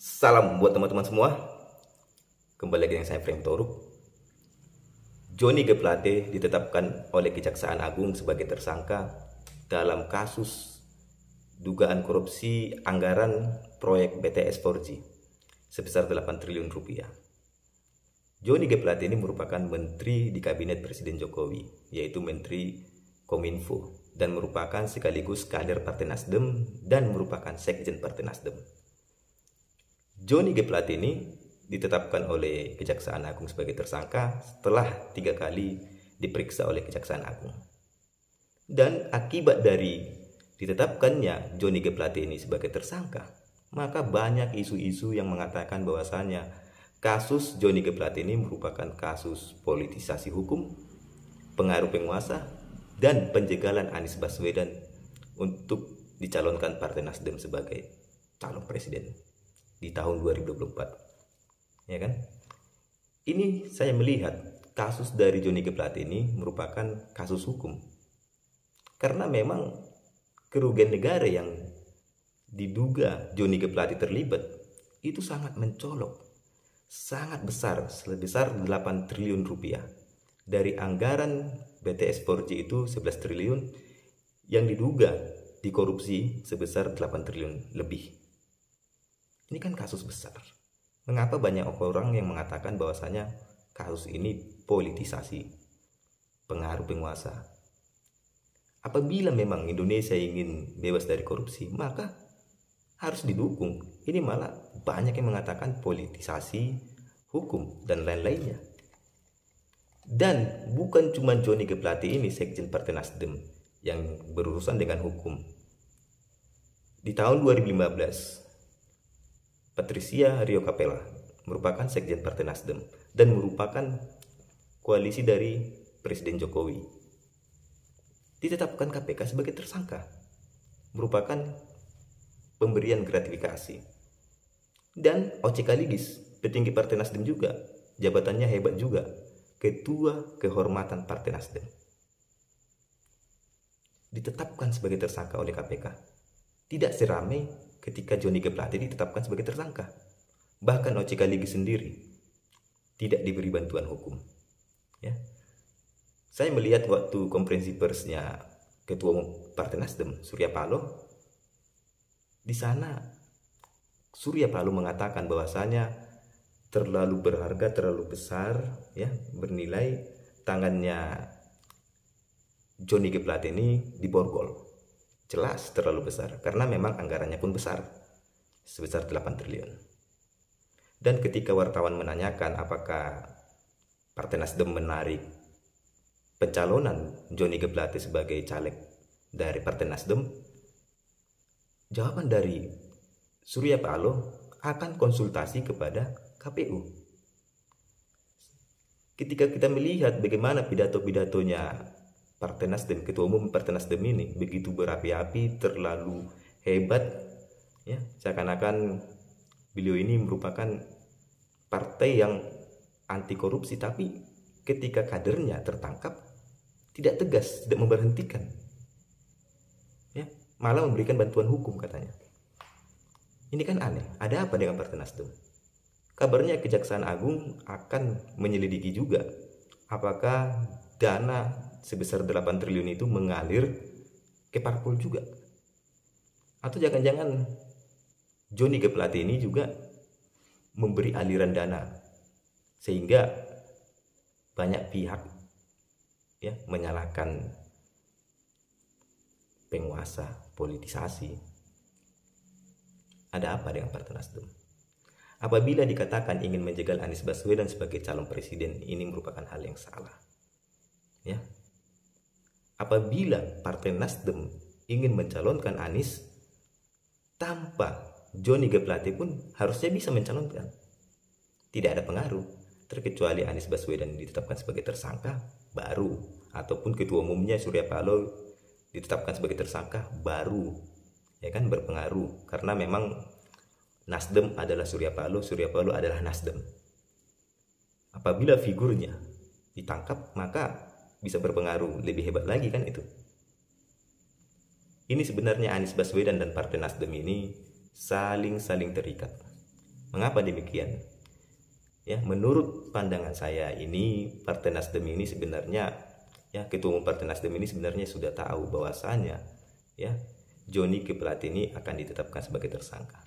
Salam buat teman-teman semua. Kembali lagi dengan saya Frame Toruk. Johnny G. Plate ditetapkan oleh Kejaksaan Agung sebagai tersangka dalam kasus dugaan korupsi anggaran proyek BTS 4G sebesar 8 triliun rupiah. Johnny G. Plate ini merupakan menteri di kabinet Presiden Jokowi, yaitu Menteri Kominfo, dan merupakan sekaligus kader Partai Nasdem dan merupakan sekjen Partai Nasdem. Johnny G. Plate ini ditetapkan oleh Kejaksaan Agung sebagai tersangka setelah 3 kali diperiksa oleh Kejaksaan Agung. Dan akibat dari ditetapkannya Johnny G. Plate ini sebagai tersangka, maka banyak isu-isu yang mengatakan bahwasanya kasus Johnny G. Plate ini merupakan kasus politisasi hukum, pengaruh penguasa, dan penjagalan Anies Baswedan untuk dicalonkan Partai Nasdem sebagai calon presiden di tahun 2024. Ya kan? Ini saya melihat kasus dari Johnny G. Plate ini merupakan kasus hukum. Karena memang kerugian negara yang diduga Johnny G. Plate terlibat itu sangat mencolok, sangat besar, sebesar 8 triliun rupiah. Dari anggaran BTS 4G itu 11 triliun yang diduga dikorupsi sebesar 8 triliun lebih. Ini kan kasus besar. Mengapa banyak orang yang mengatakan bahwasanya kasus ini politisasi, pengaruh penguasa? Apabila memang Indonesia ingin bebas dari korupsi, maka harus didukung. Ini malah banyak yang mengatakan politisasi hukum dan lain-lainnya. Dan bukan cuma Johnny G. Plate ini sekjen Partai Nasdem yang berurusan dengan hukum. Di tahun 2015, Patricia Rio Capella merupakan sekjen Partai Nasdem dan merupakan koalisi dari Presiden Jokowi. Ditetapkan KPK sebagai tersangka, merupakan pemberian gratifikasi. Dan OCK Ligis, petinggi Partai Nasdem juga, jabatannya hebat juga, Ketua Kehormatan Partai Nasdem, ditetapkan sebagai tersangka oleh KPK. Tidak seramai ketika Johnny G. Plate ditetapkan sebagai tersangka. Bahkan OCK Ligis sendiri tidak diberi bantuan hukum. Ya. Saya melihat waktu konferensi persnya Ketua Umum Partai Nasdem, Surya Paloh, di sana Surya Paloh mengatakan bahwasanya terlalu berharga, terlalu besar, ya, bernilai tangannya Johnny G. Plate ini diborgol. Jelas terlalu besar, karena memang anggarannya pun besar, sebesar 8 triliun. Dan ketika wartawan menanyakan apakah Partai Nasdem menarik pencalonan Johnny G. Plate sebagai caleg dari Partai Nasdem, jawaban dari Surya Paloh akan konsultasi kepada KPU. Ketika kita melihat bagaimana pidato-pidatonya Partai Nasdem, Ketua Umum Partai Nasdem ini begitu berapi-api, terlalu hebat, ya, seakan-akan beliau ini merupakan partai yang anti korupsi, tapi ketika kadernya tertangkap tidak tegas, tidak memberhentikan, ya, malah memberikan bantuan hukum katanya. Ini kan aneh. Ada apa dengan Partai Nasdem? Kabarnya Kejaksaan Agung akan menyelidiki juga apakah dana sebesar 8 triliun itu mengalir ke parpol juga. Atau jangan-jangan Johnny G. Plate ini juga memberi aliran dana sehingga banyak pihak, ya, menyalahkan penguasa, politisasi. Ada apa dengan Partai Nasdem? Apabila dikatakan ingin menjegal Anies Baswedan sebagai calon presiden, ini merupakan hal yang salah. Ya. Apabila Partai Nasdem ingin mencalonkan Anies, tanpa Johnny G. Plate pun harusnya bisa mencalonkan. Tidak ada pengaruh, terkecuali Anies Baswedan ditetapkan sebagai tersangka baru, ataupun Ketua Umumnya Surya Paloh ditetapkan sebagai tersangka baru, ya kan, berpengaruh. Karena memang Nasdem adalah Surya Paloh adalah Nasdem. Apabila figurnya ditangkap, maka bisa berpengaruh lebih hebat lagi, kan itu. Ini sebenarnya Anies Baswedan dan Partai Nasdem ini saling terikat. Mengapa demikian? Ya, menurut pandangan saya ini Partai Nasdem ini sebenarnya, ya, Ketua Umum Partai Nasdem ini sebenarnya sudah tahu bahwasanya, ya, Johnny G. Plate ini akan ditetapkan sebagai tersangka.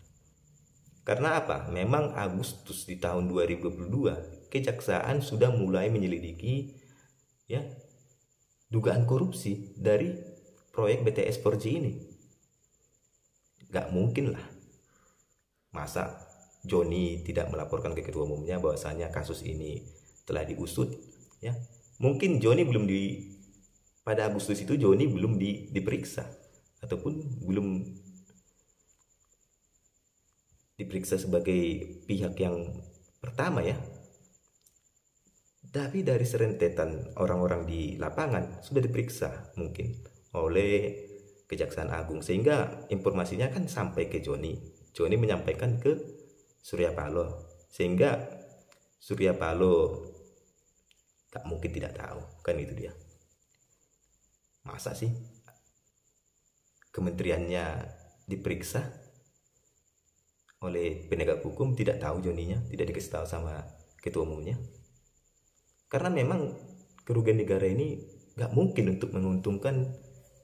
Karena apa? Memang Agustus di tahun 2022 kejaksaan sudah mulai menyelidiki, ya, dugaan korupsi dari proyek BTS 4G ini. Gak mungkin lah masa Johnny tidak melaporkan ke ketua umumnya bahwasanya kasus ini telah diusut, ya. Mungkin Johnny pada Agustus itu Johnny belum diperiksa ataupun belum diperiksa sebagai pihak yang pertama, ya. Tapi dari serentetan orang-orang di lapangan sudah diperiksa mungkin oleh Kejaksaan Agung, sehingga informasinya kan sampai ke Johnny. Johnny menyampaikan ke Surya Paloh, sehingga Surya Paloh tak mungkin tidak tahu, kan itu dia. Masa sih kementeriannya diperiksa oleh penegak hukum tidak tahu Johnny-nya, tidak dikasih tahu sama ketua umumnya? Karena memang kerugian negara ini gak mungkin untuk menguntungkan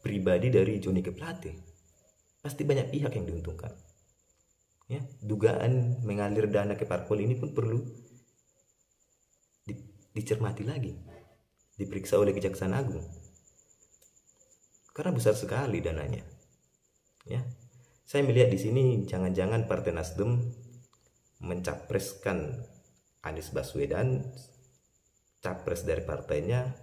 pribadi dari Johnny G. Plate. Pasti banyak pihak yang diuntungkan. Ya, dugaan mengalir dana ke parpol ini pun perlu dicermati lagi, diperiksa oleh Kejaksaan Agung, karena besar sekali dananya. Ya, saya melihat di sini jangan-jangan Partai Nasdem mencapreskan Anies Baswedan, capres dari partainya,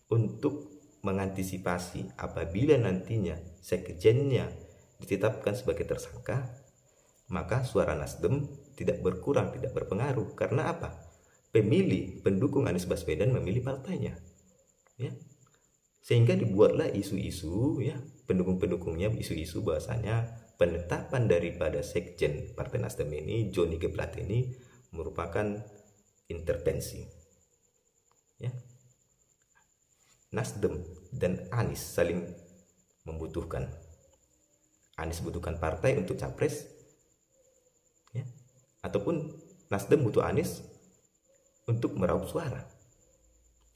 untuk mengantisipasi apabila nantinya sekjennya ditetapkan sebagai tersangka, maka suara Nasdem tidak berkurang, tidak berpengaruh. Karena apa? Pemilih pendukung Anies Baswedan memilih partainya, ya. Sehingga dibuatlah isu-isu, ya, pendukung-pendukungnya isu-isu bahwasanya penetapan daripada sekjen Partai Nasdem ini, Johnny G. Plate ini, merupakan intervensi, ya. Nasdem dan Anies saling membutuhkan. Anies butuhkan partai untuk capres, ya, ataupun Nasdem butuh Anies untuk meraup suara.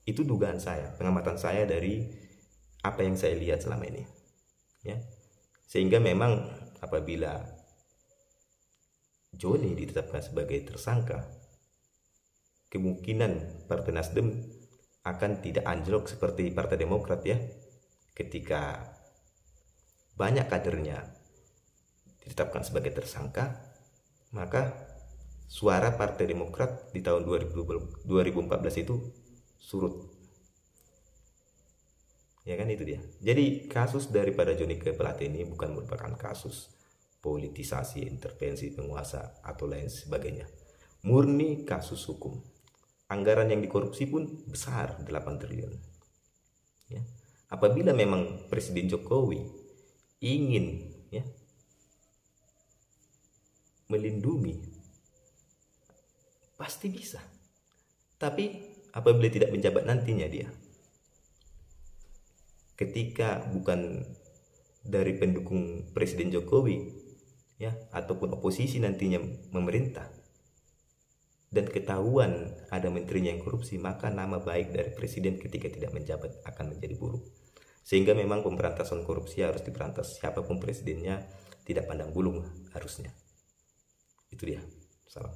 Itu dugaan saya, pengamatan saya dari apa yang saya lihat selama ini, ya. Sehingga memang apabila Johnny ditetapkan sebagai tersangka, kemungkinan Partai Nasdem akan tidak anjlok seperti Partai Demokrat, ya. Ketika banyak kadernya ditetapkan sebagai tersangka, maka suara Partai Demokrat di tahun 2014 itu surut. Ya kan, itu dia. Jadi kasus daripada Johnny G. Plate ini bukan merupakan kasus politisasi, intervensi penguasa atau lain sebagainya. Murni kasus hukum. Anggaran yang dikorupsi pun besar, 8 triliun. Ya. Apabila memang Presiden Jokowi ingin, ya, melindungi, pasti bisa. Tapi apabila tidak menjabat nantinya dia, ketika bukan dari pendukung Presiden Jokowi, ya, ataupun oposisi nantinya memerintah, dan ketahuan ada menterinya yang korupsi, maka nama baik dari presiden ketika tidak menjabat akan menjadi buruk. Sehingga memang pemberantasan korupsi harus diberantas, siapapun presidennya tidak pandang bulu harusnya. Itu dia. Salam.